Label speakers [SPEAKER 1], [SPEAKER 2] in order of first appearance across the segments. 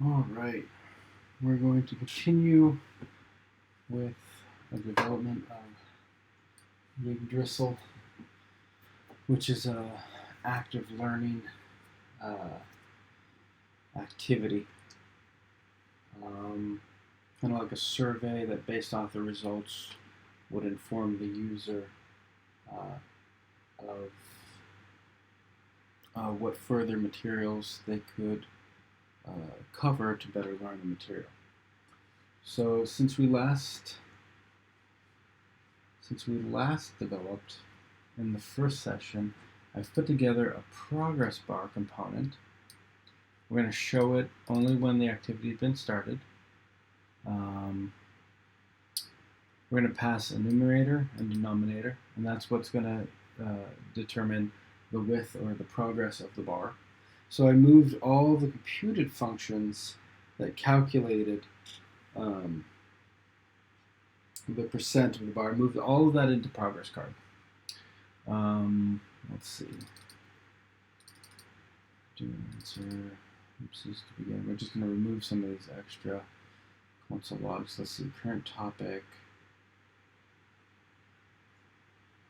[SPEAKER 1] All right, we're going to continue with the development of Yggdrasil, which is a active learning uh, activity, kind of like a survey that, based off the results, would inform the user of what further materials they could cover to better learn the material. So since we last developed in the first session, I've put together a progress bar component. We're going to show it only when the activity has been started. We're going to pass a numerator and denominator, and that's what's going to determine the width or the progress of the bar. So I moved all the computed functions that calculated the percent of the bar, moved all of that into progress card. Let's see. Do answer. Oopsies to begin. We're just going to remove some of these extra console logs. Let's see. Current topic.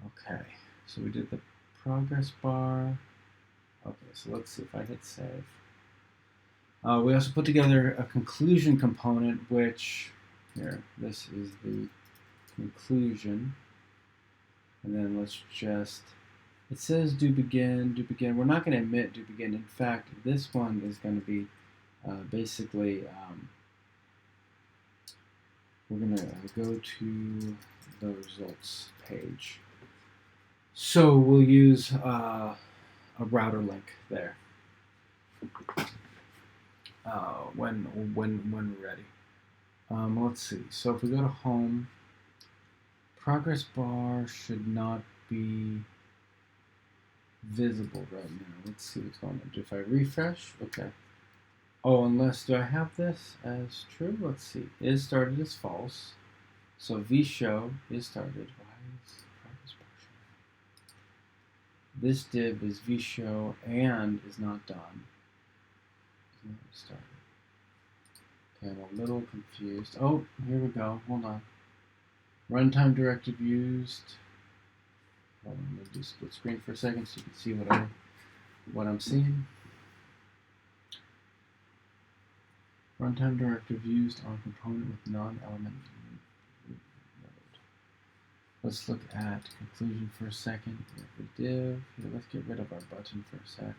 [SPEAKER 1] Okay. So we did the progress bar. Okay. So let's see if I hit save. We also put together a conclusion component, which here, this is the conclusion. And then let's just, it says do begin. We're not going to omit do begin. In fact, this one is going to be basically, we're going to go to the results page. So we'll use a router link there when we're ready. Let's see. So if we go to home, progress bar should not be visible right now. Let's see what's going on. If I refresh, okay. Oh, unless, do I have this as true? Let's see. Is started as false. So vshow is started. Why is progress bar showing? This div is vshow and is not done. Is not started. Okay, I'm a little confused. Oh, here we go. Hold on. Runtime directive used. Hold on, I'm going to do split screen for a second so you can see what I'm seeing. Runtime directive used on component with non-element node. Let's look at conclusion for a second. We have the div. Here, let's get rid of our button for a sec.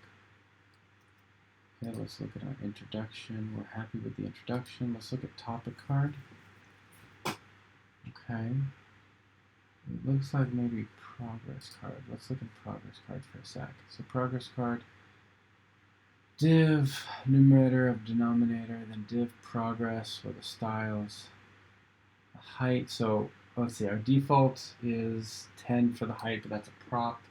[SPEAKER 1] Okay, let's look at our introduction. We're happy with the introduction. Let's look at topic card. Okay. It looks like maybe progress card. Let's look at progress card for a sec. So progress card, div, numerator of denominator, then div progress with the styles, the height. So let's see, our default is 10 for the height, but that's a prop.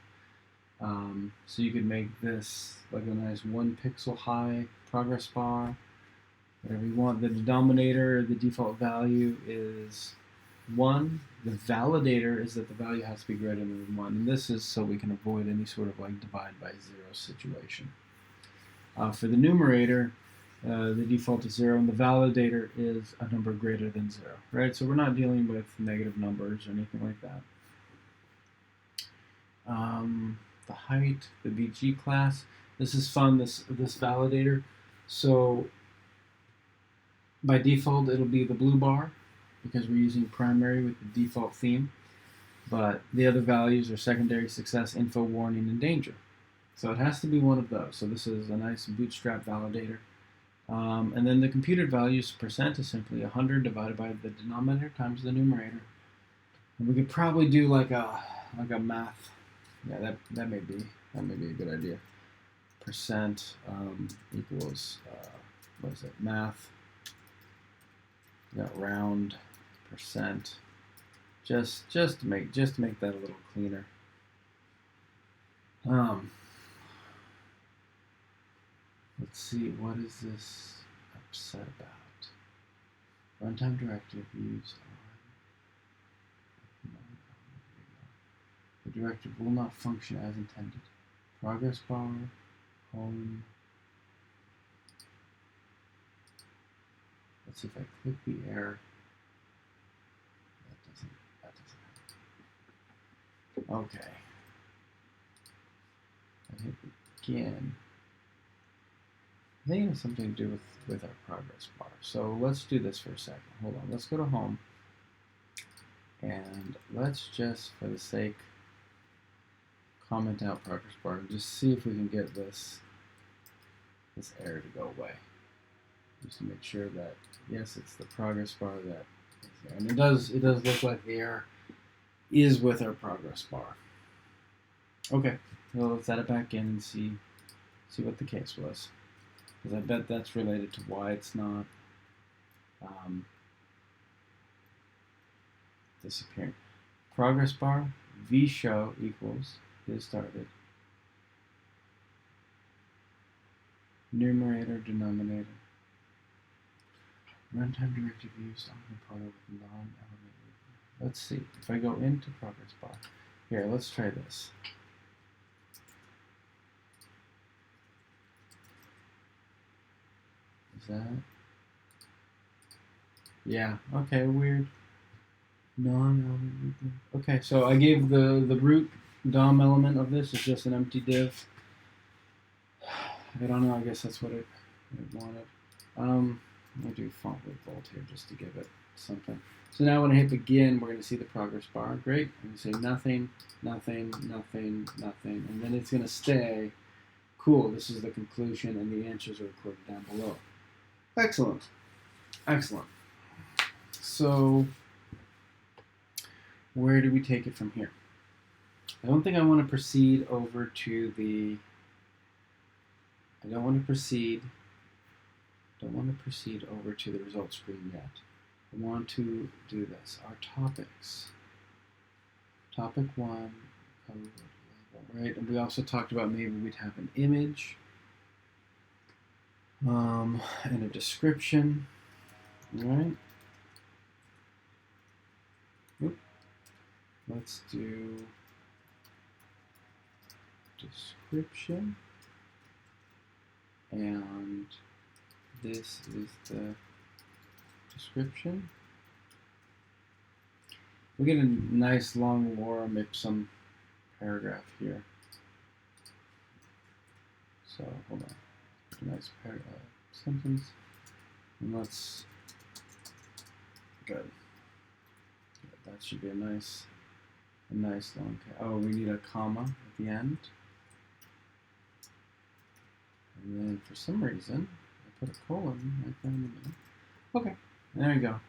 [SPEAKER 1] So you could make this like a nice 1 pixel high progress bar, whatever you want. The denominator, the default value is 1. The validator is that the value has to be greater than 1, and this is so we can avoid any sort of like divide by 0 situation. For the numerator, the default is 0, and the validator is a number greater than 0, right? So we're not dealing with negative numbers or anything like that. The height, the BG class. This is fun, this validator. So by default, it'll be the blue bar because we're using primary with the default theme. But the other values are secondary, success, info, warning, and danger. So it has to be one of those. So this is a nice bootstrap validator. And then the computed values percent is simply 100 divided by the denominator times the numerator. And we could probably do like a math. Yeah, that may be a good idea. Percent equals what is it? Math. We got round percent. Just to make that a little cleaner. Let's see, what is this upset about? Runtime directive used on. The directive will not function as intended. Progress bar, home. Let's see if I click the error. That doesn't happen. Okay. I hit begin. I think it has something to do with our progress bar. So let's do this for a second. Hold on. Let's go to home. And let's just, for the sake, comment out progress bar and just see if we can get this error to go away. Just to make sure that, yes, it's the progress bar that is there. And it does look like the error is with our progress bar. Okay, so let's add it back in and see what the case was. Because I bet that's related to why it's not disappearing. Progress bar, vShow equals is started. Numerator, denominator. Runtime directive used on the part of non-elementary. Let's see. If I go into progress bar. Here, let's try this. Is that? Yeah, okay, weird. Non-element. Okay, so I gave the root DOM element of this is just an empty div. I don't know, I guess that's what it wanted. I'm going to do font with bold here just to give it something. So now when I hit begin, we're going to see the progress bar. Great. I'm going to say nothing, nothing, nothing, nothing, and then it's going to stay. Cool, this is the conclusion, and the answers are recorded down below. Excellent. Excellent. So where do we take it from here? I don't think I want to proceed over to the... I don't want to proceed over to the results screen yet. I want to do this. Our topics. Topic 1, right? And we also talked about maybe we'd have an image and a description, right? Oop. Let's do description, and this is the description. We get a nice long lorem ipsum paragraph here. So hold on, a nice sentence, and let's good. That should be a nice long. Oh, we need a comma at the end, and then for some reason I put a colon right there in the middle. Okay, there you go.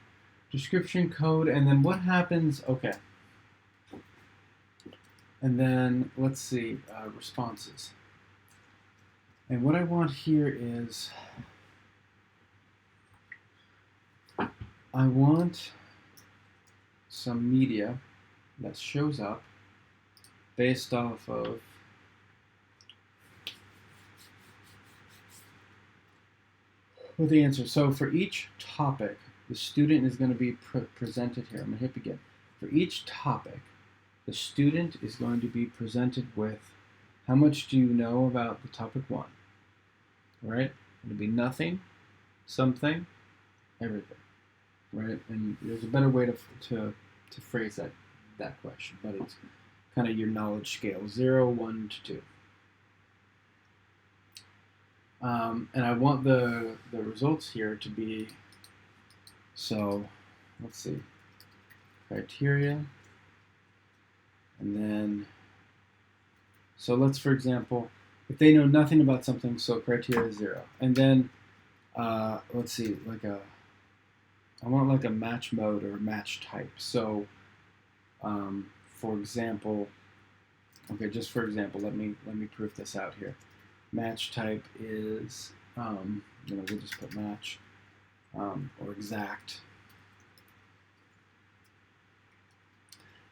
[SPEAKER 1] Description, code, and then what happens? Okay, and then let's see responses. And what I want here is I want some media that shows up based off of the answer. So for each topic, the student is going to be presented here. I'm going to hit begin. For each topic, the student is going to be presented with how much do you know about the topic 1, right? It'll be nothing, something, everything, right? And there's a better way to phrase that question, but it's kind of your knowledge scale, 0, 1 to 2. And I want the results here to be, so let's see, criteria, and then, so let's, for example, if they know nothing about something, so criteria is 0. And then, let's see, I want like a match mode or a match type. So, for example, okay, just for example, let me proof this out here. Match type is, we'll just put match, or exact.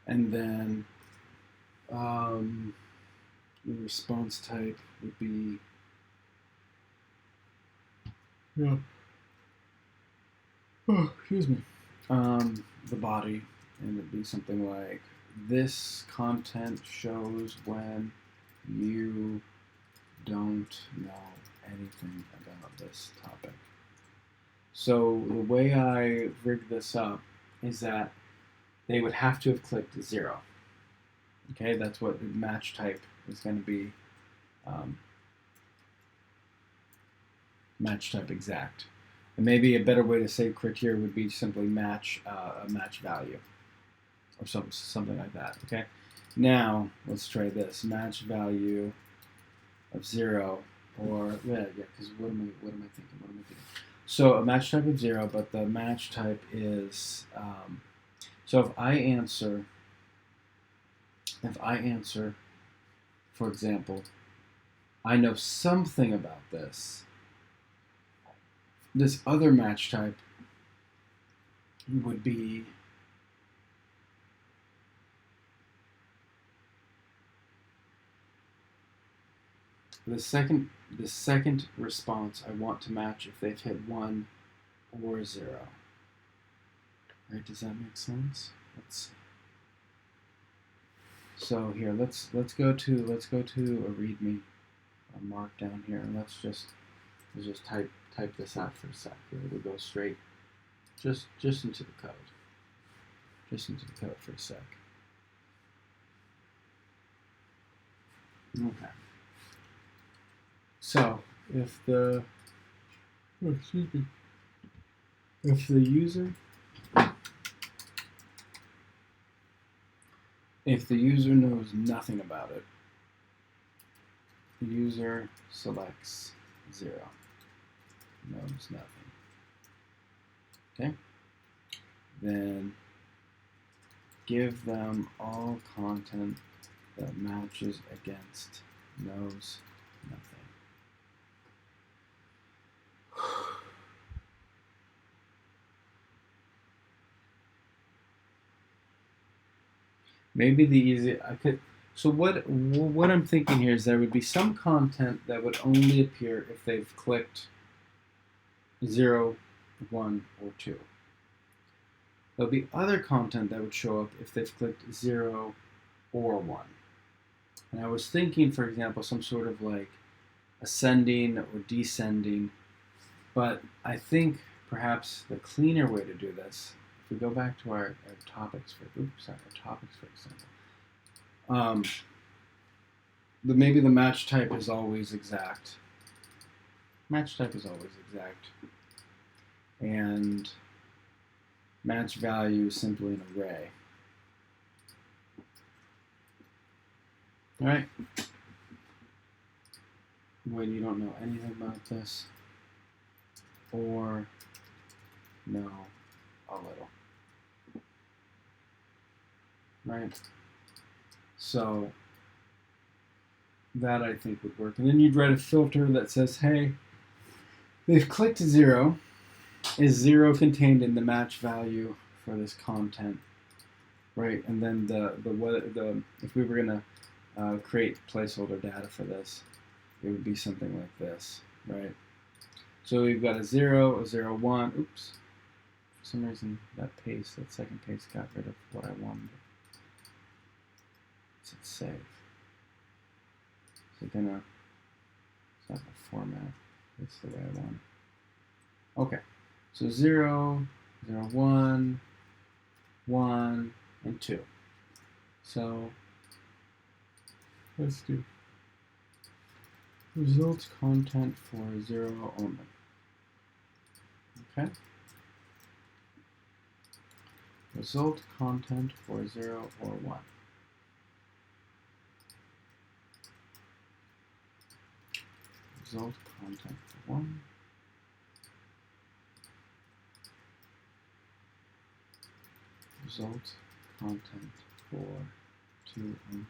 [SPEAKER 1] And then, the response type would be, excuse me, the body, and it'd be something like, this content shows when you don't know anything about this topic. So the way I rigged this up is that they would have to have clicked 0. Okay, that's what the match type is going to be. Match type exact. And maybe a better way to say criteria would be simply match a match value or something like that. Okay. Now let's try this match value of 0 or yeah, because what am I thinking? So a match type of 0, but the match type is so if I answer, for example, I know something about this. This other match type would be the second response I want to match if they've hit 1 or 0. Right? Does that make sense? Let's see. So here, let's go to a README markdown here, and let's just type this out for a sec. Here we go straight just into the code. Just into the code for a sec. Okay. So if the user knows nothing about it, the user selects 0, knows nothing. Okay? Then give them all content that matches against knows nothing. Maybe the easy I could. So what I'm thinking here is there would be some content that would only appear if they've clicked 0, 1, or 2. There'll be other content that would show up if they've clicked 0 or 1. And I was thinking, for example, some sort of like ascending or descending, but I think perhaps the cleaner way to do this, if we go back to our topics for example, maybe the match type is always exact. Match type is always exact. And match value is simply an array. All right. When you don't know anything about this, or know a little. Right? So that I think would work. And then you'd write a filter that says, hey, they've clicked 0. Is 0 contained in the match value for this content? Right? And then the if we were going to create placeholder data for this, it would be something like this, right? So we've got a 0, a 0, 1. Oops. For some reason, that second paste got rid of what I wanted. Let's hit save. So it's not the format. It's the way I want it. Okay. So 0, 0, 1, 1, and 2. So let's do results content for 0 only. Okay? Result content for 0 or 1. Result content for 1. Result content for 2 only.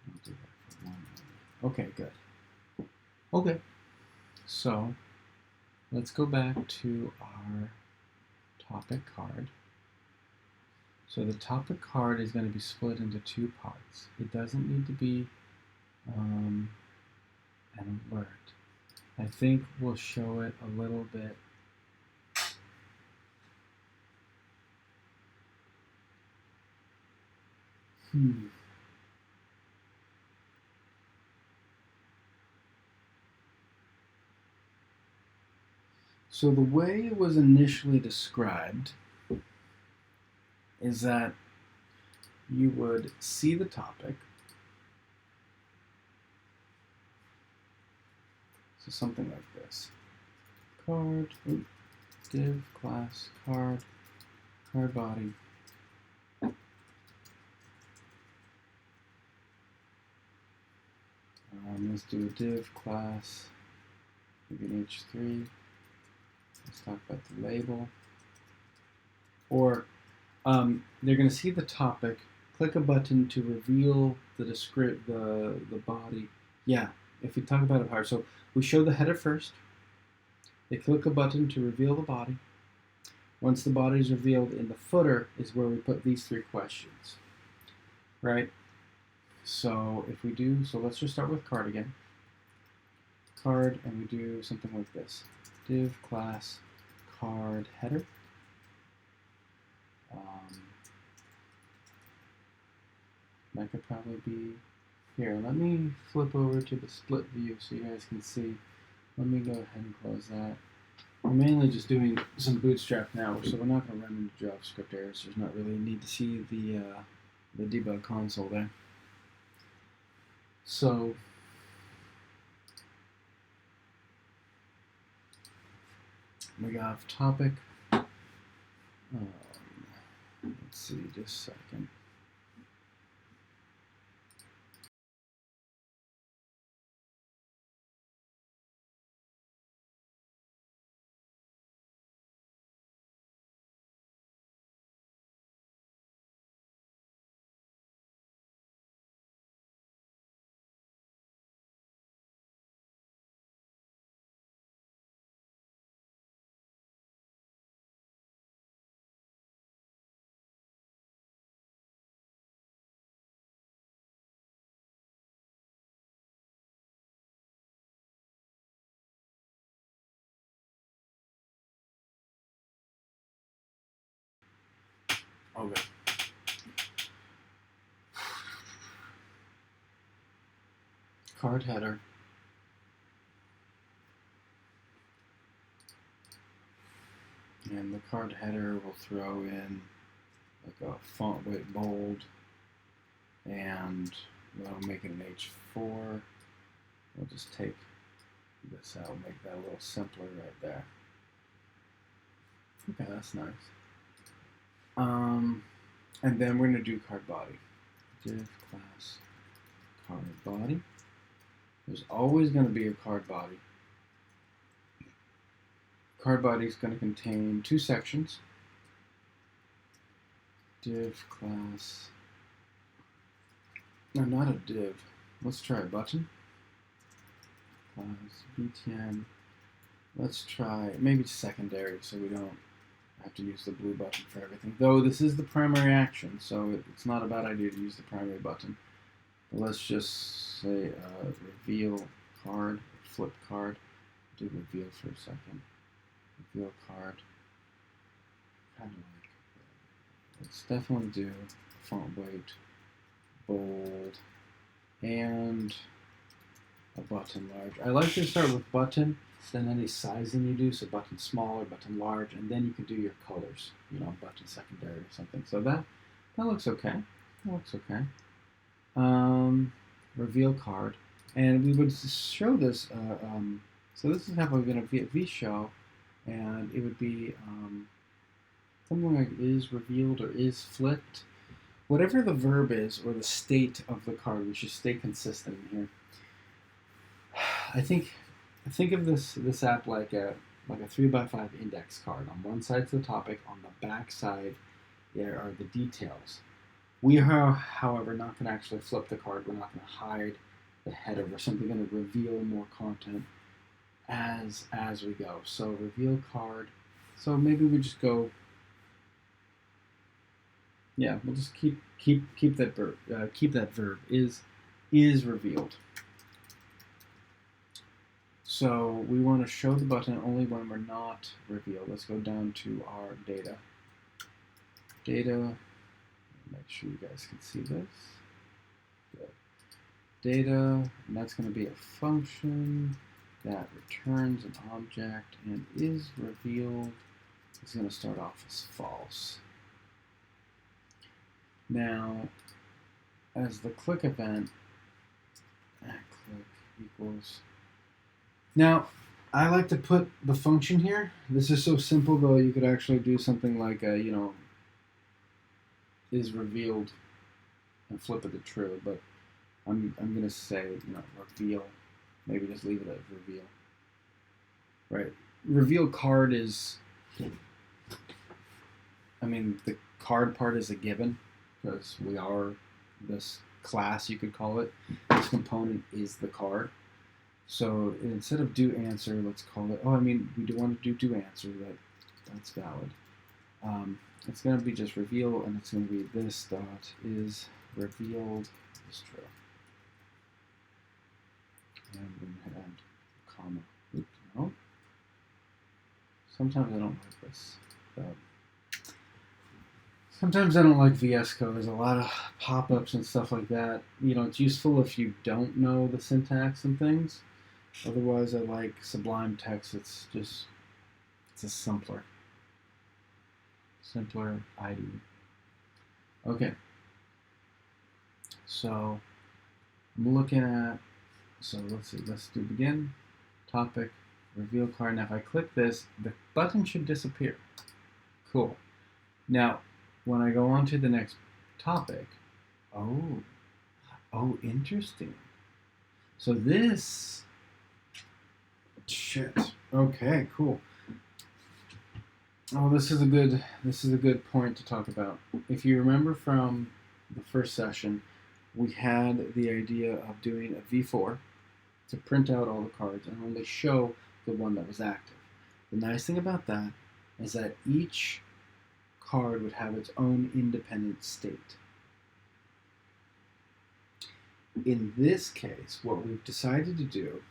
[SPEAKER 1] I'll do that for 1 only. Okay, good. Okay, so let's go back to our topic card. So the topic card is going to be split into 2 parts. It doesn't need to be an alert. I think we'll show it a little bit. So the way it was initially described is that you would see the topic. So something like this. Card, div, class, card body. Let's do a div class, maybe an H3. Let's talk about the label. Or they're going to see the topic, click a button to reveal the body. Yeah, if we talk about it hard. So we show the header first. They click a button to reveal the body. Once the body is revealed, in the footer is where we put these 3 questions, right? So if we do, so let's just start with card again. Card, and we do something like this. Div class card header. That could probably be here. Let me flip over to the split view so you guys can see. Let me go ahead and close that. We're mainly just doing some bootstrap now, so we're not going to run into JavaScript errors. There's not really a need to see the debug console there. So we got topic. Let's see, just a second. Okay. Card header. And the card header will throw in like a font weight bold, and we'll make it an H4. We'll just take this out, make that a little simpler right there. Okay, that's nice. And then we're going to do card body. Div class card body. There's always going to be a card body. Card body is going to contain 2 sections. Div class. No, not a div. Let's try a button. Class btn. Let's try maybe secondary so we don't have to use the blue button for everything. Though this is the primary action, so it's not a bad idea to use the primary button. But let's just say reveal card, flip card. Do reveal for a second. Reveal card. Kind of like. Let's definitely do font weight, bold, and a button large. I like to start with button, then any sizing you do, so button smaller, button large, and then you can do your colors, you know, button secondary or something. So that looks okay. That looks okay. Reveal card, and we would show this. So this is how we're going to V show, and it would be something like is revealed or is flipped. Whatever the verb is or the state of the card, we should stay consistent in here. I think of this app like a 3x5 index card. On one side is the topic, on the back side there are the details. We are, however, not going to actually flip the card. We're not going to hide the header. We're simply going to reveal more content as we go. So reveal card. So maybe we just go. Yeah, we'll just keep that verb. Keep that verb is revealed. So we want to show the button only when we're not revealed. Let's go down to our data. Data. Make sure you guys can see this. Good. Data, and that's going to be a function. that returns an object and is revealed is going to start off as false. Now, as the click event, click equals. Now, I like to put the function here. This is so simple, though. You could actually do something like a, is revealed and flip it to true. But I'm gonna say, reveal. Maybe just leave it at reveal. Right. Reveal card is. The card part is a given because we are this class, you could call it. This component is the card. So instead of do answer, let's call it. We do want to do answer. That's valid. It's going to be just reveal, and it's going to be this dot is revealed is true. And we're going to add comma. Oops, no. Sometimes I don't like this. Sometimes I don't like VS Code. There's a lot of pop-ups and stuff like that. It's useful if you don't know the syntax and things. Otherwise, I like Sublime Text. It's just simpler IDE. Okay. So I'm looking at. So let's see. Let's do begin, topic, reveal card. Now, if I click this, the button should disappear. Cool. Now, when I go on to the next topic, oh, interesting. So this. Shit. Okay, cool. Oh, this is a good point to talk about. If you remember from the first session, we had the idea of doing a V4 to print out all the cards and only show the one that was active. The nice thing about that is that each card would have its own independent state. In this case, what we've decided to do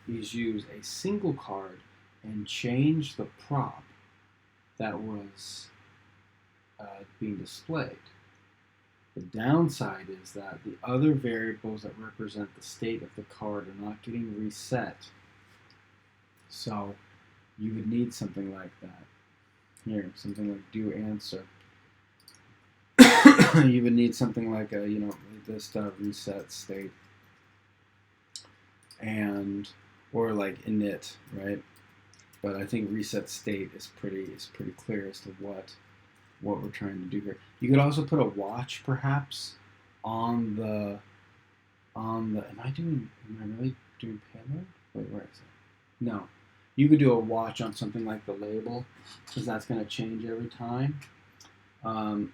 [SPEAKER 1] is use a single card and change the prop that was being displayed. The downside is that the other variables that represent the state of the card are not getting reset. So you would need something like that. Here, something like do answer. You would need something like a, this reset state. Or like init, right? But I think reset state is pretty clear as to what we're trying to do here. You could also put a watch perhaps on the am I really doing payload? Wait, where is it? No. You could do a watch on something like the label, because that's going to change every time. And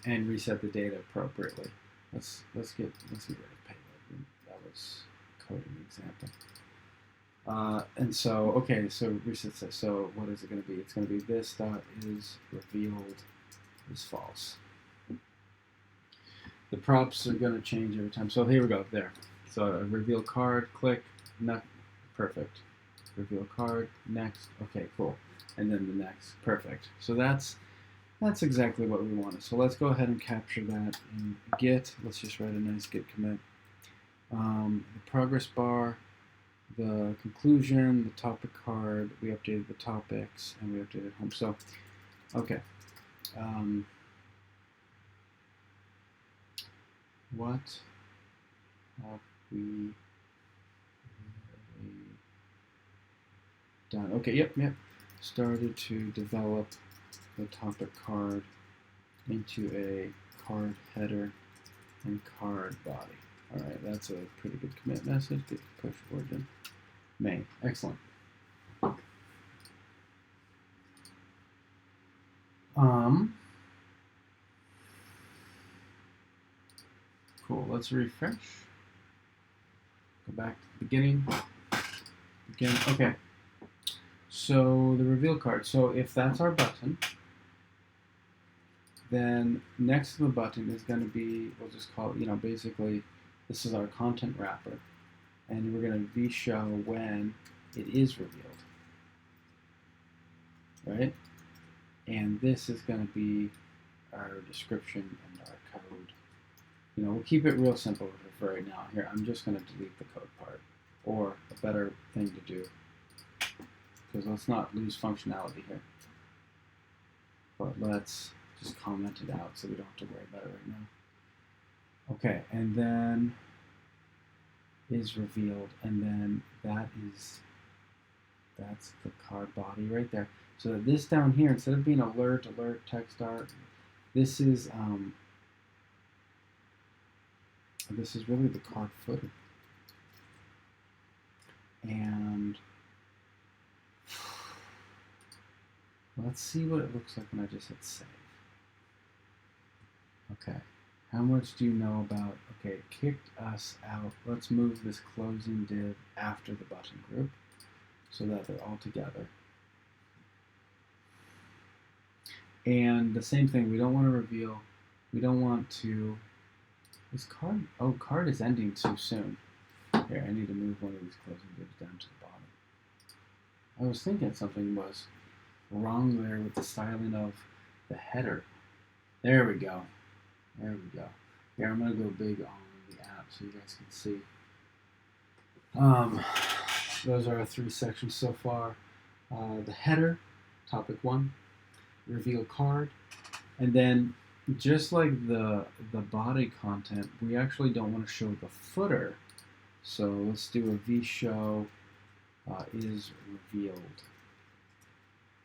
[SPEAKER 1] reset the data appropriately. Let's get rid of payload. That was coding example. And so, okay, so reset says, so what is it going to be? It's going to be this dot is revealed is false. The props are going to change every time. So here we go, there. So a reveal card, click, no, perfect. Reveal card, next, okay, cool. And then the next, perfect. So that's exactly what we wanted. So let's go ahead and capture that in Git. Let's just write a nice Git commit. The progress bar, the conclusion, the topic card, we updated the topics, and we updated home. So, okay. What have we done? Okay, yep. Started to develop the topic card into a card header and card body. All right, that's a pretty good commit message. Git push origin main. Excellent. Cool. Let's refresh. Go back to the beginning. Again. Okay. So the reveal card. So if that's our button, then next to the button is going to be, we'll just call it, basically, this is our content wrapper. And we're going to v-show when it is revealed. Right? And this is going to be our description and our code. We'll keep it real simple for right now. Here, I'm just going to delete the code part. or a better thing to do, because let's not lose functionality here. But let's just comment it out so we don't have to worry about it right now. Okay, and then is revealed, and then that's the card body right there. So this down here, instead of being alert, text art, this is really the card footer. And let's see what it looks like when I just hit save. Okay, how much do you know about, okay, it kicked us out. Let's move this closing div after the button group so that they're all together. And the same thing, we don't want to reveal, we don't want to, this card, oh, card is ending too soon. Here, I need to move one of these closing divs down to the bottom. I was thinking something was wrong there with the styling of the header. There we go. There we go. Here, I'm going to go big on the app so you guys can see. Those are our 3 sections so far. The header, topic 1, reveal card, and then just like the body content, we actually don't want to show the footer. So let's do a vShow is revealed.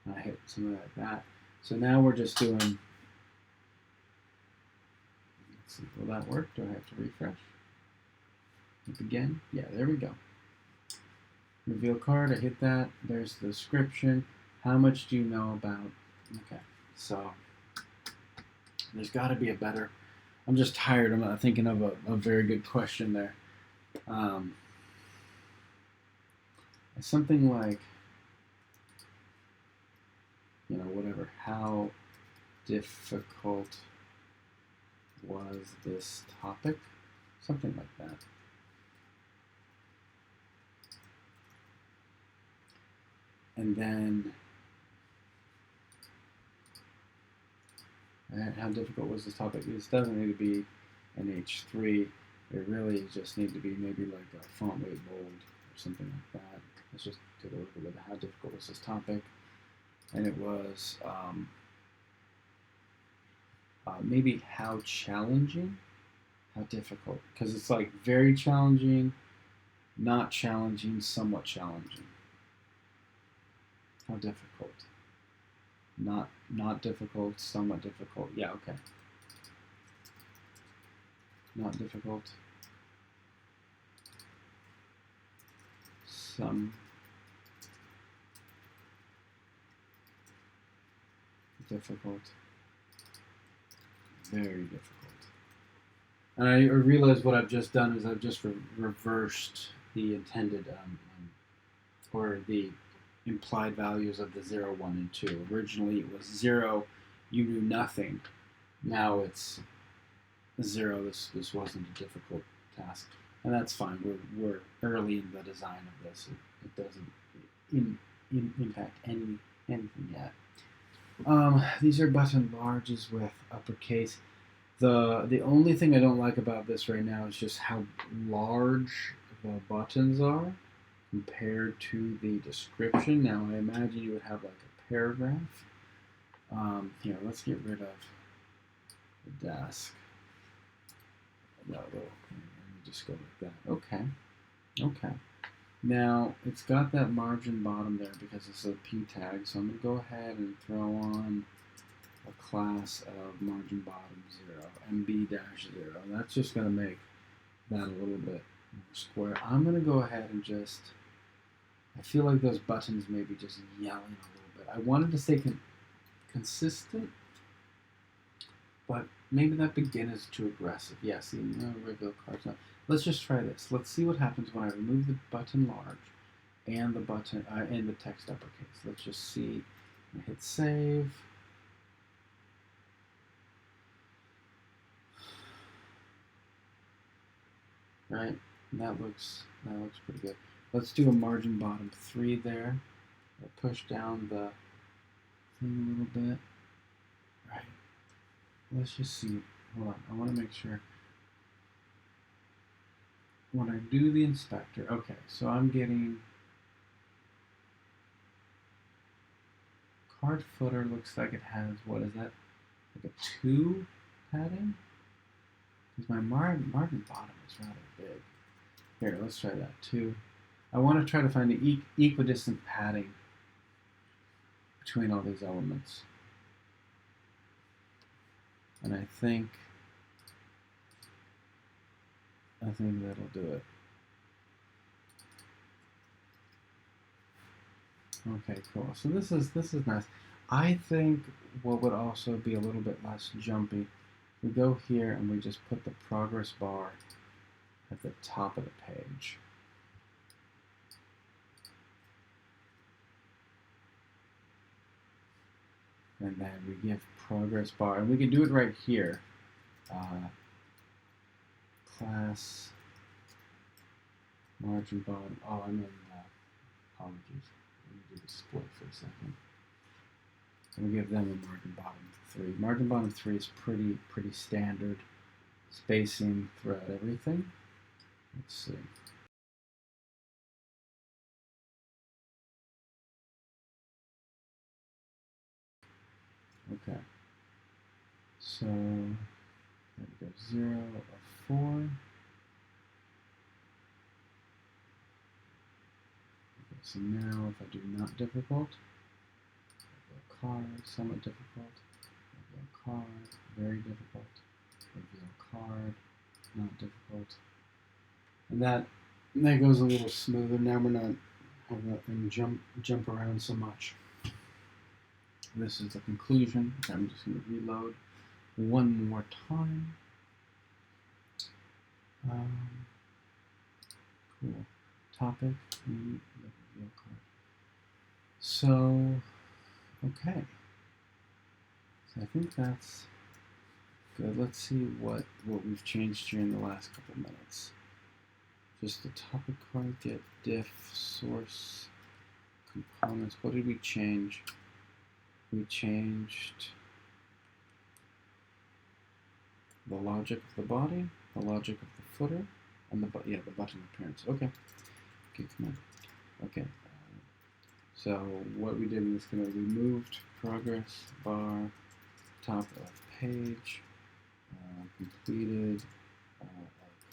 [SPEAKER 1] And I hit something like that. So now we're just doing, let's see, will that work? Do I have to refresh? Hit again? Yeah, there we go. Reveal card, I hit that. There's the description. How much do you know about? Okay, so there's got to be a better, I'm just tired. I'm not thinking of a very good question there. Something like, you know, whatever, how difficult was this topic? Something like that. And then, how difficult was this topic? This doesn't need to be an H3. It really just need to be maybe like a font weight bold or something like that. Let's just take a look at how difficult was this topic. And it was maybe how challenging, how difficult. Because it's like very challenging, not challenging, somewhat challenging. How difficult. Not difficult, somewhat difficult. Yeah, okay. Not difficult. Some difficult. Very difficult. And I realize what I've just done is I've just reversed the intended or the implied values of the 0, 1, and 2. Originally it was 0, you knew nothing. Now it's 0, this wasn't a difficult task. And that's fine, we're early in the design of this. It doesn't impact anything yet. These are button larges with uppercase. The only thing I don't like about this right now is just how large the buttons are compared to the description. Now, I imagine you would have like a paragraph. Here, let's get rid of the desk. No, let me just go like that. Okay. Now, it's got that margin bottom there because it's a P tag, so I'm going to go ahead and throw on a class of margin bottom 0, MB-0. That's just going to make that a little bit more square. I'm going to go ahead and just, I feel like those buttons may be just yelling a little bit. I wanted to stay consistent, but maybe that begin is too aggressive. Yeah, see, no reveal cards. No. Let's just try this. Let's see what happens when I remove the button large and the button and the text uppercase. Let's just see. I hit save. Right, and that looks pretty good. Let's do a margin bottom 3 there. I'll push down the thing a little bit. Right. Let's just see. Hold on. I want to make sure. when I do the inspector, okay, so I'm getting card footer looks like it has, what is that, like a 2 padding? Because my margin bottom is rather big. Here, let's try that 2. I want to try to find the equidistant padding between all these elements. And I think that'll do it. Okay, cool. So this is nice. I think what would also be a little bit less jumpy, we go here and we just put the progress bar at the top of the page. And then we give progress bar, and we can do it right here. Class margin bottom. Oh, I'm in apologies. Let me do the split for a second. So we give them a margin bottom 3. Margin bottom 3 is pretty standard spacing throughout everything. Let's see. Okay. So there we go. 0 of 4. Okay, so now if I do not difficult, card, somewhat difficult, reveal card, very difficult, reveal card, not difficult. And that goes a little smoother. Now we're not having that thing jump around so much. This is the conclusion. I'm just going to reload one more time. Cool. Topic. Reveal card. So, okay. So I think that's good. Let's see what we've changed during the last couple minutes. Just the topic card, get diff, source, components. What did we change? We changed the logic of the body, the logic of the footer, and the button appearance. Okay. Okay, come on. Okay. So what we did in this command, we moved progress bar, top of page, completed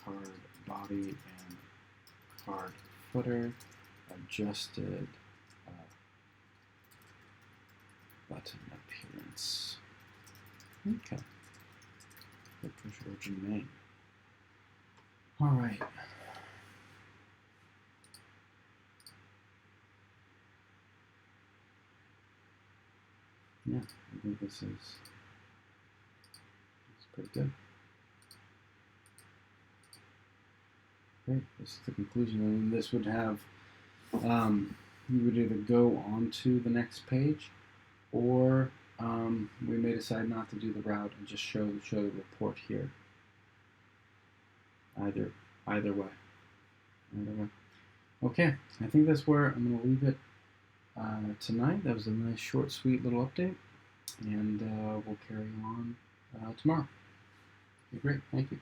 [SPEAKER 1] card body and card footer, adjusted button appearance. Okay. Push origin main. All right. Yeah, I think this is pretty good. Great. This is the conclusion, and this would have you would either go on to the next page, or we may decide not to do the route and just show the report here. Either way. Okay, I think that's where I'm going to leave it tonight. That was a nice, short, sweet little update, and we'll carry on tomorrow. Okay, great. Thank you.